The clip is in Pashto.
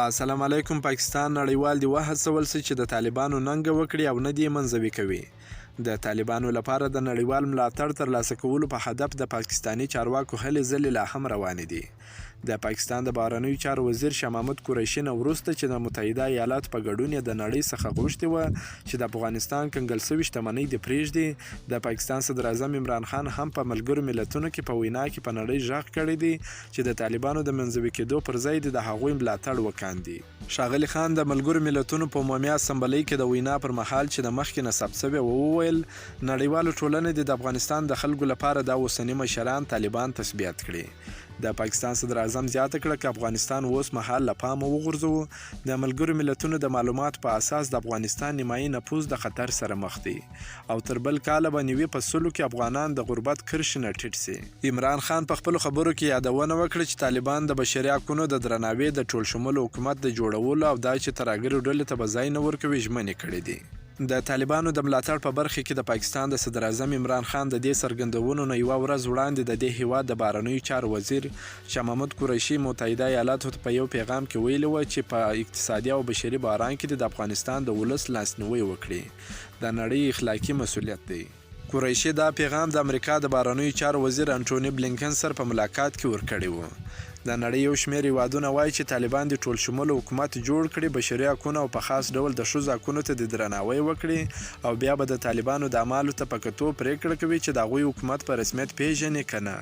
السلام علیکم. پاکستان نړیوال دی وهڅول سي چې د طالبانو ننګه وکړي او نه دې منځوي کوي. د طالبانو لپاره د نړیوال ملاتړ ترلاسه کولو په هدف د پاکستاني چارواکو هلې ځلې لا هم روانې دي. د پاکستان د بهرنیو چارو وزیر شاه محمود قریشي نه وروسته چې د متحده ایالاتو په ګډون یې د نړۍ څخه غوښتې وه چې د افغانستان کنګل سوي شتمنۍ دې پرېږدي، د پاکستان صدر اعظم عمران خان هم په ملګرو ملتونو کې په وینا کې په نړۍ غږ کړی دی چې د طالبانو د منځوي کېدو پر ځای د هغوی ملاتړ وکاندي. ښاغلي خان د ملګرو ملتونو په عمومي اسمبلۍ کې د وینا پر مهال چې د مخکې نه ثبت شوی وویل نړیوالو ټولنې د افغانستان د خلکو لپاره د اوسني مشران طالبان تثبیت کړي. د پاکستان صدر اعظم زیاته کړه که افغانستان اوس مهال له پامه وغورځوو د ملګرو ملتونو د معلوماتو په اساس د افغانستان نیمایي نفوس د خطر سره مخ دی او تر بل کاله به نوي فصلو کې افغانان د غربت کرښې نه ټیټ سي. عمران خان په خپلو خبرو کې یادونه وکړه چې طالبان د بشري حقونو د درناوي د ټولشموله حکومت د جوړولو او دا چې ترهګرو ډلې ته به ځای نه ورکوي ژمنې کړې دي. د طالبانو د ملاتړ په برخه کې د پاکستان د صدر اعظم عمران خان د دې څرګندونو نه یوه ورځ وړاندې د دې هیواد د بهرنیو چارو وزیر شاه محمود قریشي متحده ایالاتو ته په یو پیغام کې ویلي وه چې په اقتصادي او بشري بحران کې د افغانستان د ولس لاسنیوی وکړي د نړۍ اخلاقي مسؤلیت دی. قریشي دا پیغام د امریکا د بهرنیو چارو وزیر انټوني بلینکن سره په ملاقات کې ورکړی و. د نړۍ یو شمېر هیوادونه وایي چې طالبان د ټول شموله حکومت جوړ کړي، بشري حقونه او په خاص ډول د ښځو حقونو ته د درناوی وکړي او بیا به د طالبانو د اعمالو ته په کتو پرېکړه کوي چې د هغوی حکومت په رسمیت پیژني که نه.